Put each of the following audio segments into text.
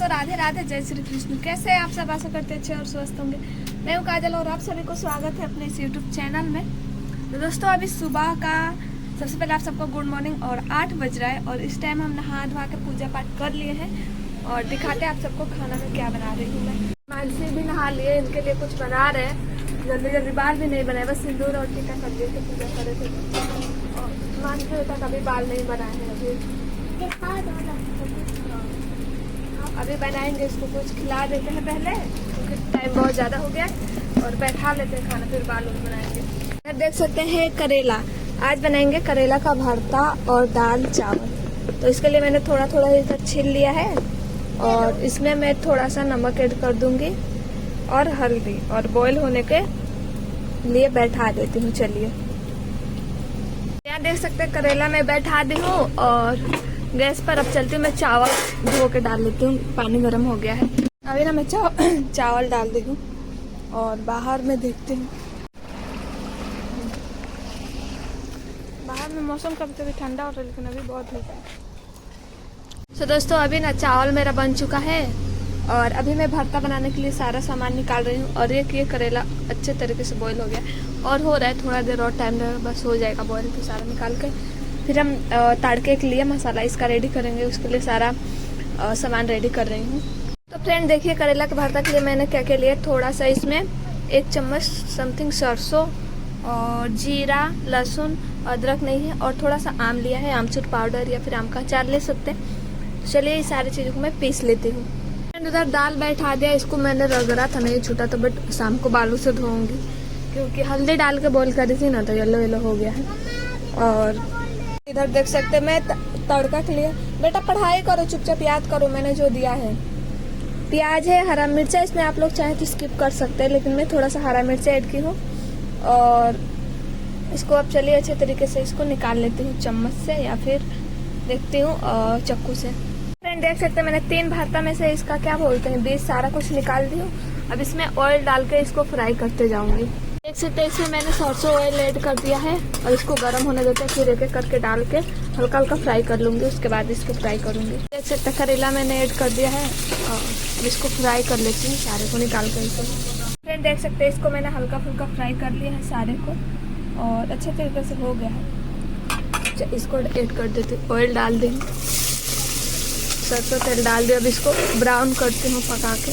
दोस्तों, राधे राधे, जय श्री कृष्ण। कैसे हैं आप सब? आशा करते अच्छे और स्वस्थ होंगे। मैं हूं काजल और आप सभी को स्वागत है अपने इस यूट्यूब चैनल में। तो दोस्तों, अभी सुबह का सबसे पहले आप सबको गुड मॉर्निंग। और 8 बज रहा है और इस टाइम हम नहा धोवा के पूजा पाठ कर लिए हैं और दिखाते हैं आप सबको खाना में क्या बना रही हूँ। मैं मानसी भी नहा लिए, इनके लिए कुछ बना रहे हैं। जल्दी जल्दी बाल भी नहीं बनाए, बस सिंदूर और टीका कर लिए थे, पूजा करे थे। और मानसी तक अभी बाल नहीं बनाए हैं। अभी बनाएंगे, इसको कुछ खिला देते हैं पहले क्योंकि टाइम बहुत ज़्यादा हो गया और बैठा लेते हैं खाना, फिर बाल बनाएंगे। इधर देख सकते हैं करेला। आज बनाएंगे करेला का भरता और दाल चावल। तो इसके लिए मैंने थोड़ा थोड़ा इधर छील लिया है और इसमें मैं थोड़ा सा नमक ऐड कर दूंगी और हल्दी, और बॉईल होने के लिए बैठा देती हूँ। चलिए, यहाँ देख सकते हैं करेला मैं बैठा दी हूँ और गैस पर अब चलती हूँ। मैं चावल धो के डाल लेती हूँ, पानी गर्म हो गया है। अभी ना मैं चावल डाल दी हूँ और बाहर में देखती हूँ। बाहर में मौसम कभी कभी ठंडा होता है लेकिन अभी बहुत धूप है। तो दोस्तों, अभी ना चावल मेरा बन चुका है और अभी मैं भरता बनाने के लिए सारा सामान निकाल रही हूँ। और ये करेला अच्छे तरीके से बॉईल हो गया और हो रहा है, थोड़ा देर और टाइम लगेगा, बस हो जाएगा बॉईल। तो सारा निकाल के फिर हम तड़के के लिए मसाला इसका रेडी करेंगे। उसके लिए सारा सामान रेडी कर रही हूँ। तो फ्रेंड देखिए, करेला के भरता के लिए मैंने क्या क्या लिया। थोड़ा सा इसमें 1 चम्मच समथिंग सरसों और जीरा, लहसुन, अदरक नहीं है, और थोड़ा सा आम लिया है, आमचूर पाउडर या फिर आम का अचार ले सकते हैं। चलिए, ये सारी चीज़ों को मैं पीस लेती हूँ। उधर दाल बैठा दिया, इसको मैंने रगड़ा था, नहीं छूटा था, बट शाम को बालू से धोऊंगी क्योंकि हल्दी डाल के बॉईल करी थी ना, तो येलो येलो हो गया है। और इधर देख सकते हैं मैं तड़का के लिए, बेटा पढ़ाई करो, चुपचाप याद करो मैंने जो दिया है। प्याज है, हरा मिर्चा, इसमें आप लोग चाहे तो स्किप कर सकते हैं, लेकिन मैं थोड़ा सा हरा मिर्चा ऐड की हूँ। और इसको अब चलिए अच्छे तरीके से इसको निकाल लेती हूँ चम्मच से या फिर देखती हूँ चाकू से। फ्रेंड देख सकते हैं मैंने 3 भरता में से इसका क्या बोलते हैं बीज सारा कुछ निकाल दी हूँ। अब इसमें ऑयल डाल के इसको फ्राई करते जाऊंगी। देख सकते हैं इसमें मैंने सरसों ऑयल ऐड कर दिया है और इसको गर्म होने देते हैं। फिर एक एक करके डाल के हल्का हल्का फ्राई कर लूंगी, उसके बाद इसको फ्राई करूंगी। देख सकते हैं करेला मैंने ऐड कर दिया है और इसको फ्राई कर लेती हूँ, सारे को निकाल कर। फ्रेंड देख सकते हैं इसको मैंने हल्का फुल्का फ्राई कर लिया है सारे को और अच्छे तरीके से हो गया है। इसको ऐड कर देती हूँ, ऑयल डाल दी, सरसों तेल डाल दिया। अब इसको ब्राउन करती हूँ पका के।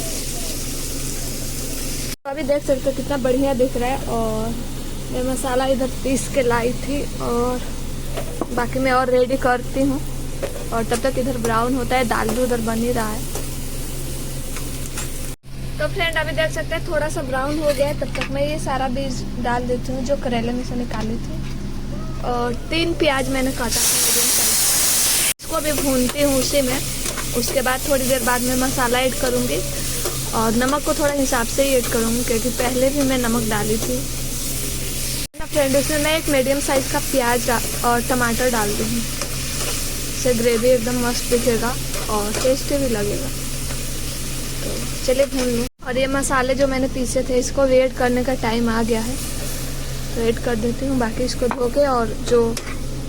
तो अभी देख सकते हो कितना बढ़िया दिख रहा है। और मैं मसाला इधर पीस के लाई थी और बाकी मैं और रेडी करती हूँ। और तब तक इधर ब्राउन होता है, दाल भी उधर बन ही रहा है। तो फ्रेंड अभी देख सकते हैं थोड़ा सा ब्राउन हो गया है, तब तक मैं ये सारा बीज डाल देती हूँ जो करेले में से निकाली थी। और 3 प्याज मैंने काटा था, इसको अभी भूनती हूँ उसी में। उसके बाद थोड़ी देर बाद मैं मसाला ऐड करूँगी और नमक को थोड़ा हिसाब से ही ऐड करूँगी क्योंकि पहले भी मैं नमक डाली थी ना। फ्रेंड इसमें मैं एक मीडियम साइज का प्याज और टमाटर डाल दूँगी, इससे ग्रेवी एकदम मस्त दिखेगा और टेस्टी भी लगेगा। तो चलिए भून लूँ। और ये मसाले जो मैंने पीसे थे इसको भी ऐड करने का टाइम आ गया है, तो ऐड कर देती हूँ। बाकी इसको धो के और जो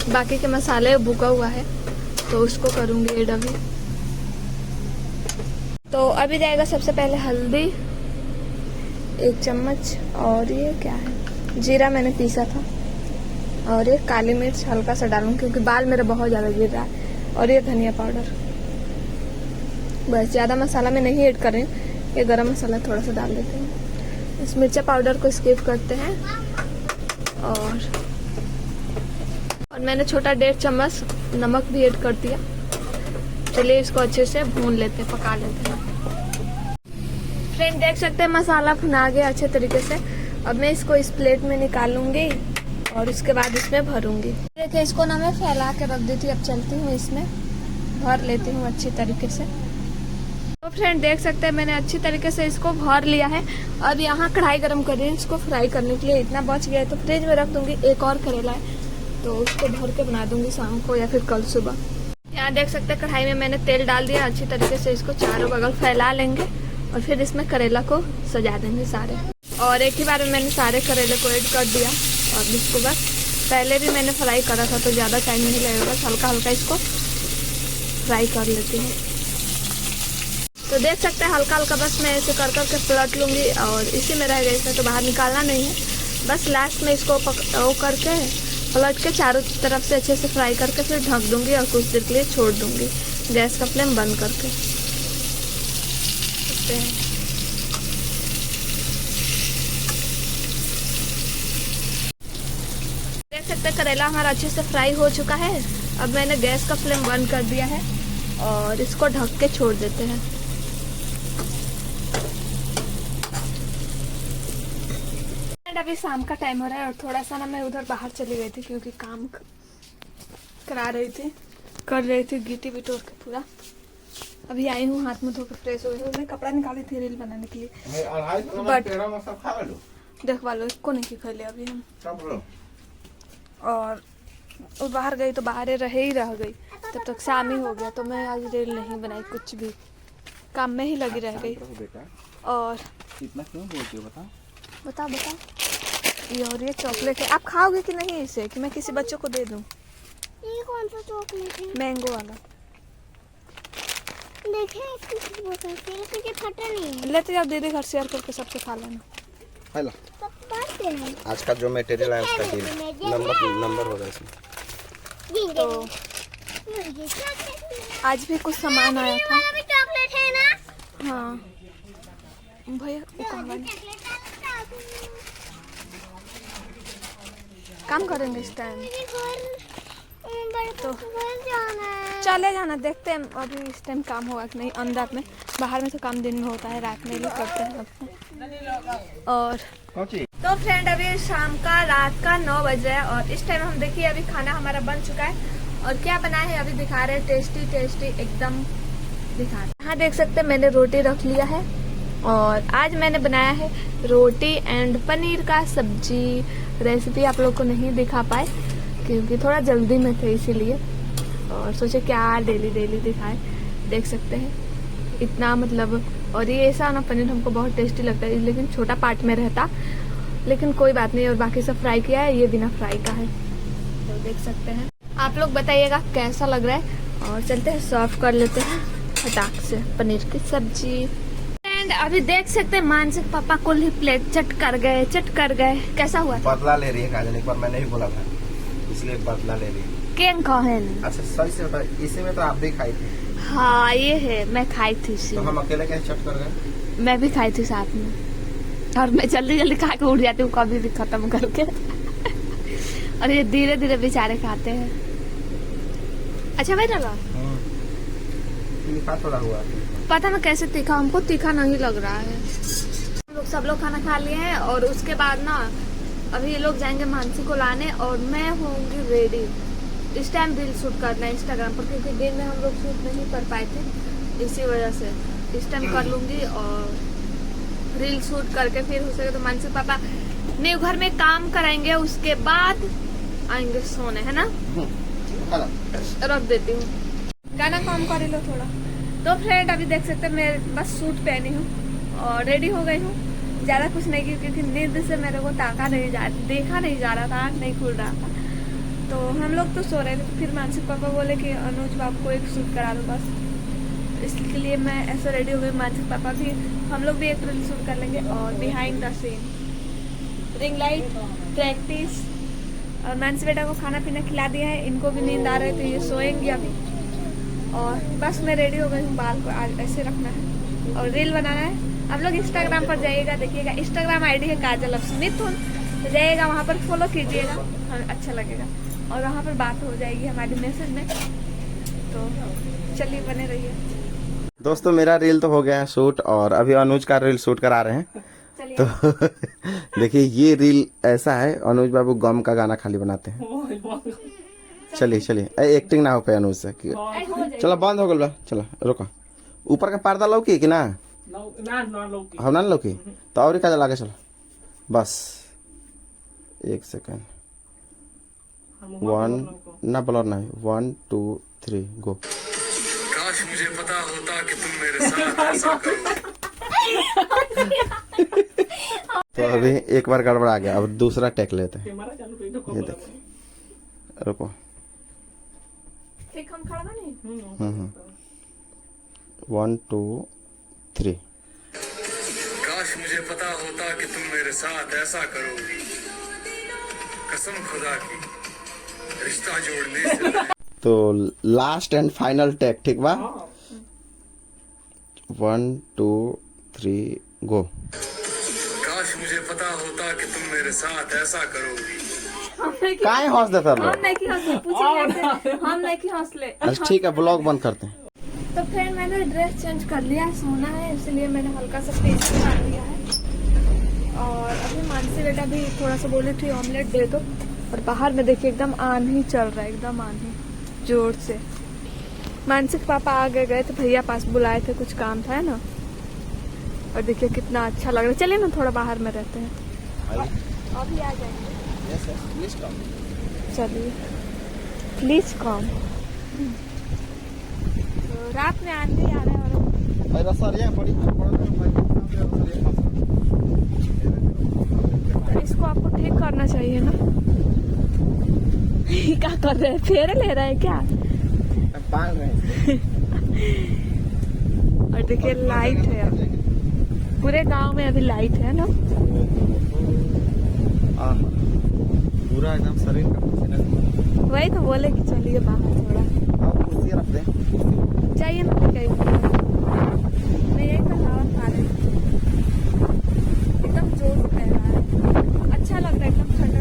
बाकी के मसाले भुका हुआ है तो उसको करूँगी ऐड अभी। तो अभी जाएगा सबसे पहले हल्दी 1 चम्मच, और ये क्या है, जीरा मैंने पीसा था, और ये काली मिर्च हल्का सा डालूंगी क्योंकि बाल मेरा बहुत ज़्यादा गिर रहा है। और ये धनिया पाउडर, बस ज़्यादा मसाला मैं नहीं ऐड कर रही हूँ। ये गरम मसाला थोड़ा सा डाल देते हैं। इस मिर्चा पाउडर को स्किप करते हैं। और मैंने छोटा 1.5 चम्मच नमक भी ऐड कर दिया। चलिए इसको अच्छे से भून लेते हैं, पका लेते हैं। फ्रेंड देख सकते हैं मसाला भुना गया अच्छे तरीके से। अब मैं इसको इस प्लेट में निकालूंगी और उसके बाद इसमें भरूंगी। देखिए इसको ना मैं फैला के रख दी थी, अब चलती हूँ इसमें भर लेती हूँ अच्छी तरीके से। तो फ्रेंड देख सकते हैं मैंने अच्छी तरीके से इसको भर लिया है। अब यहाँ कढ़ाई गरम कर रही हूँ इसको फ्राई करने के लिए। इतना बच गया है तो फ्रिज में रख दूंगी। एक और करेला है तो उसको भर के बना दूंगी शाम को या फिर कल सुबह। यहाँ देख सकते हैं कढ़ाई में मैंने तेल डाल दिया। अच्छी तरीके से इसको चारों बगल फैला लेंगे और फिर इसमें करेला को सजा देंगे सारे। और एक ही बार में मैंने सारे करेले को ऐड कर दिया और इसको बस, पहले भी मैंने फ्राई करा था तो ज़्यादा टाइम नहीं लगेगा, बस हल्का हल्का इसको फ्राई कर लेती हूँ। तो देख सकते हैं हल्का हल्का बस मैं ऐसे कर करके पलट लूँगी और इसी में रह गई, इसमें तो बाहर निकालना नहीं है। बस लास्ट में इसको वो करके पलट के चारों तरफ से अच्छे से फ्राई करके फिर ढक दूँगी और कुछ देर के लिए छोड़ दूँगी गैस का फ्लेम बंद करके। देखते हैं देख सकते हैं करेला हमारा अच्छे से फ्राई हो चुका है। अब मैंने गैस का फ्लेम बंद कर दिया है और इसको ढक के छोड़ देते हैं। अभी शाम का टाइम हो रहा है और थोड़ा सा ना मैं उधर बाहर चली गई थी क्योंकि काम कर रही थी गिट्टी बिटोर के पूरा। अभी आई हूँ, हाथ में धो के फ्रेश हो गई। मैं कपड़ा निकाली थी रील बनाने के लिए, बट देखवा लो इसको नहीं खेले अभी हम। और बाहर गई तो बाहर रह गई, तब तक शाम ही हो गया। तो मैं आज रील नहीं बनाई, कुछ भी काम में ही लगी रह गई। और इतना क्यों बोलती हो बता ये और ये चॉकलेट है, आप खाओगे कि नहीं इसे, कि मैं किसी बच्चों को दे दूं? ये कौन सा चॉकलेट है? मैंगो वाला। देखें इसकी बोतल से फटा नहीं है। लेते जाओ दीदी घर, शेयर करके सबसे खा लेना। हेलो, सब बात है। आज का जो मटेरियल है उसका डील नंबर होगा इसमें। तो आज भी कुछ सामान आया था। भी चॉकलेट है ना? हाँ भैया वो काम करेंगे इस टाइम, तो चले जाना। देखते हैं अभी इस टाइम काम होगा कि नहीं अंदर में। बाहर में तो काम दिन में होता है, रात में भी करते हैं अपने। और तो फ्रेंड अभी शाम का रात का 9 बजे है और इस टाइम हम देखिए अभी खाना हमारा बन चुका है। और क्या बना है अभी दिखा रहे हैं, टेस्टी एकदम दिखा रहे। यहाँ देख सकते हैं मैंने रोटी रख लिया है और आज मैंने बनाया है रोटी एंड पनीर का सब्जी। रेसिपी आप लोग को नहीं दिखा पाए क्योंकि थोड़ा जल्दी में थे इसीलिए, और सोचे क्या डेली दिखाए। देख सकते हैं इतना मतलब, और ये ऐसा ना पनीर हमको बहुत टेस्टी लगता है, लेकिन छोटा पार्ट में रहता, लेकिन कोई बात नहीं। और बाकी सब फ्राई किया है, ये बिना फ्राई का है। तो देख सकते हैं, आप लोग बताइएगा कैसा लग रहा है। और चलते हैं सर्व कर लेते हैं फटाक से पनीर की सब्जी। एंड अभी देख सकते हैं मानसिक पापा को ही प्लेट चट कर गए। कैसा हुआ था? बदला ले रही है काजल, एक बार मैंने ही बोला था इसलिए बदला ले रही है। केन कहें? अच्छा सही से बता, इसी में तो आप भी खाई थी। हाँ ये है, मैं खाई थी इसी तो में। हम अकेले कैसे चट कर गए? मैं भी खाई थी साथ में, और मैं जल्दी खा के उठ जाती हूँ कभी भी खत्म करके। और ये धीरे बेचारे खाते हैं। अच्छा भाई डाला तीखा थोड़ा हुआ, पता ना कैसे तीखा, हमको तीखा नहीं लग रहा है। हम लोग सब लोग खाना खा लिए हैं और उसके बाद ना अभी ये लोग जाएंगे मानसी को लाने और मैं होंगी रेडी। इस टाइम रील शूट करना है इंस्टाग्राम पर, क्योंकि दिन में हम लोग शूट नहीं कर पाए थे, इसी वजह से इस टाइम कर लूंगी और रील शूट करके फिर हो सके तो मानसी पापा न्यू घर में काम कराएंगे, उसके बाद आएंगे सोने, है ना? रख देती हूँ, गाना काम कर लो थोड़ा। तो फ्रेंड अभी देख सकते हैं मैं बस सूट पहनी हूँ और रेडी हो गई हूँ। ज्यादा कुछ नहीं की क्योंकि नींद से मेरे को देखा नहीं जा रहा था, आँख नहीं खुल रहा था। तो हम लोग तो सो रहे थे, तो फिर मानसिक पापा बोले कि अनुज बाबू को एक शूट करा दो बस, इसके लिए मैं ऐसे रेडी हो गई। मानसिक पापा भी, हम लोग भी एक रील शूट कर लेंगे और behind the scene, ring light, practice. और मानसी बेटा को खाना पीना खिला दिया है, इनको भी नींद आ रही है तो ये सोएंगे अभी। और बस मैं रेडी हो गई हूँ, बाल को आज ऐसे रखना है और रील बनाना है। आप लोग इंस्टाग्राम पर जाइएगा, देखिएगा इंस्टाग्राम आईडी है काजल स्मिथ, तो जाइएगा वहाँ पर फॉलो कीजिएगा, अच्छा लगेगा। और वहाँ पर बात हो जाएगी हमारी मैसेज में, तो चलिए बने रहिए। दोस्तों मेरा रील तो हो गया है शूट और अभी अनुज का रील शूट करा रहे हैं। तो देखिए ये रील ऐसा है, अनुज बाबू गम का गाना खाली बनाते हैं। चलिए एक्टिंग ना हो पाए अनुज से। चलो बंद हो गया, चलो रुको। ऊपर का पर्दा लौकी कि ना? हम ना लौकी तो और का लागे। चलो बस 1 सेकेंड, 1 ना ब्लर नहीं, 1 2 3 गो। काश मुझे पता होता कि तुम मेरे साथ ऐसा करोगे। तो अभी एक बार गड़बड़ा गया, अब दूसरा टेक लेते हैं। ये देखिए, रुको। ठीक हम खड़ा नहीं। 1 2 3। काश मुझे पता होता कि तुम मेरे साथ ऐसा करोगी, कसम खुदा की रिश्ता जोड़ने से तो लास्ट एंड फाइनल टेक, ठीक बा? 1 2 3 गो। काश मुझे पता होता कि तुम मेरे साथ ऐसा करोगी। काहे हंस देता हम लोग? नहीं की हंसले, पूछिए हम नहीं की हंसले। अच्छा ठीक है, ब्लॉग बंद करते हैं। तो फिर मैंने ड्रेस चेंज कर लिया है, सोना है इसलिए मैंने हल्का सा तेज कर लिया है। और अभी मानसी बेटा भी थोड़ा सा बोली थी ऑमलेट दे दो, और बाहर में देखिए एकदम आंधी चल रहा है, एकदम आंधी जोर से। मानसी के पापा आगे गए थे, भैया पास बुलाए थे, कुछ काम था है ना। और देखिए कितना अच्छा लग रहा है। चलिए ना थोड़ा बाहर में रहते हैं, अभी आ जाएंगे। चलिए प्लीज कम। तो रात में आंधी आ रहा है और इसको आपको ठीक करना चाहिए ना। क्या कर रहे हैं, फेरे ले रहे हैं क्या? और देखिए लाइट है, अब पूरे गांव में अभी लाइट है ना। पूरा एकदम शरीर का पसीना। वही तो बोले कि चलिए बाहर थोड़ा आप कुर्सी रख दें। चाहिए ना, कहीं मैं यही तो हवा खा रही हूँ, एकदम जोर से बह रहा है, अच्छा लग रहा है, एकदम ठंडा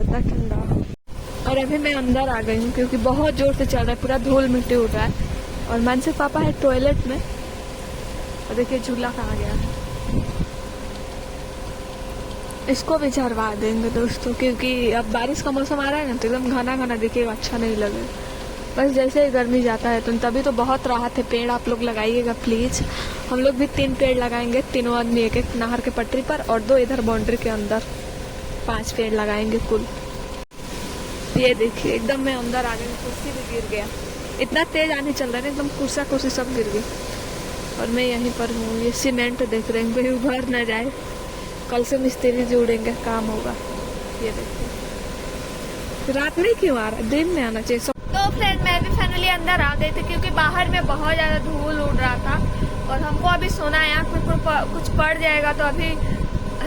ठंडा, ठंडा। और अभी मैं अंदर आ गई हूँ क्योंकि बहुत जोर से चल रहा है, पूरा धूल मिट्टी उड़ रहा है। और मानसी पापा है टॉयलेट में, और देखिए झूला कहाँ गया है। इसको भी झरवा देंगे दोस्तों, क्योंकि अब बारिश का मौसम आ रहा है ना, तो एकदम घना घना दिखेगा, अच्छा नहीं लगेगा। बस जैसे ही गर्मी जाता है तो तभी तो बहुत राहत है। पेड़ आप लोग लगाइएगा प्लीज। हम लोग भी 3 पेड़ लगाएंगे, तीनों आदमी एक एक नहर के पटरी पर, और 2 इधर बाउंड्री के अंदर, 5 पेड़ लगाएंगे कुल। ये देखिए एकदम मैं अंदर आ गई, कुर्सी भी गिर गया, इतना तेज आने चल रहा है ना, एकदम कुर्सी सब गिर गई। और मैं यहीं पर हूँ, ये सीमेंट देख रहे हैं, कोई उभर ना जाए, कल से मिस्त्री जोड़ेंगे, काम होगा। ये देखिए रात में क्यों आ रहा है, दिन में आना चाहिए। तो फ्रेंड मैं भी फाइनली अंदर आ गई थी क्योंकि बाहर में बहुत ज्यादा धूल उड़ रहा था, और हमको अभी सोना है, आँख में कुछ पड़ जाएगा तो अभी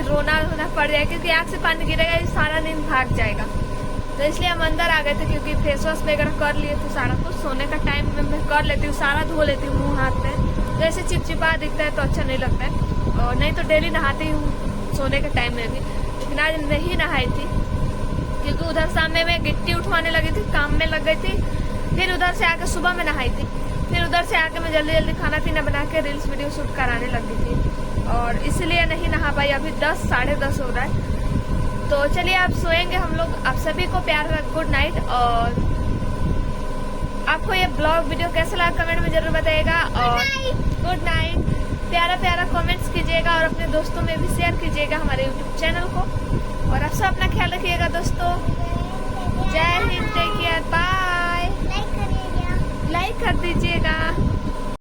रोना पड़ जाएगा, क्योंकि आँख से पानी गिरेगा, ये सारा नींद भाग जाएगा। तो इसलिए हम अंदर आ गए थे, क्योंकि फेस वॉश वगैरह कर लिए थे सारा कुछ। सोने का टाइम में मैं कर लेती हूँ, सारा धो लेती हूँ मुँह हाथ में, जैसे चिपचिपा दिखता है तो अच्छा नहीं लगता है। और नहीं तो डेली नहाती हूँ सोने के टाइम में भी, लेकिन आज नहीं नहाई थी क्योंकि उधर शाम में मैं गिट्टी उठवाने लगी थी, काम में लग गई थी। फिर उधर से आके सुबह में नहाई थी, फिर उधर से आके मैं जल्दी जल्दी खाना पीना बना के रील्स वीडियो शूट कराने लगी थी, और इसलिए नहीं नहा पाई। अभी 10 साढ़े 10 हो रहा है। तो चलिए आप सोएंगे हम लोग। आप सभी को प्यार का गुड नाइट। और आपको ये ब्लॉग वीडियो कैसा लगा कमेंट में जरूर बताइएगा, और गुड नाइट। प्यारा प्यारा कमेंट्स कीजिएगा, और अपने दोस्तों में भी शेयर कीजिएगा हमारे यूट्यूब चैनल को। और आप सब अपना ख्याल रखिएगा दोस्तों। जय Hind, take care, bye. Like कर दीजिएगा।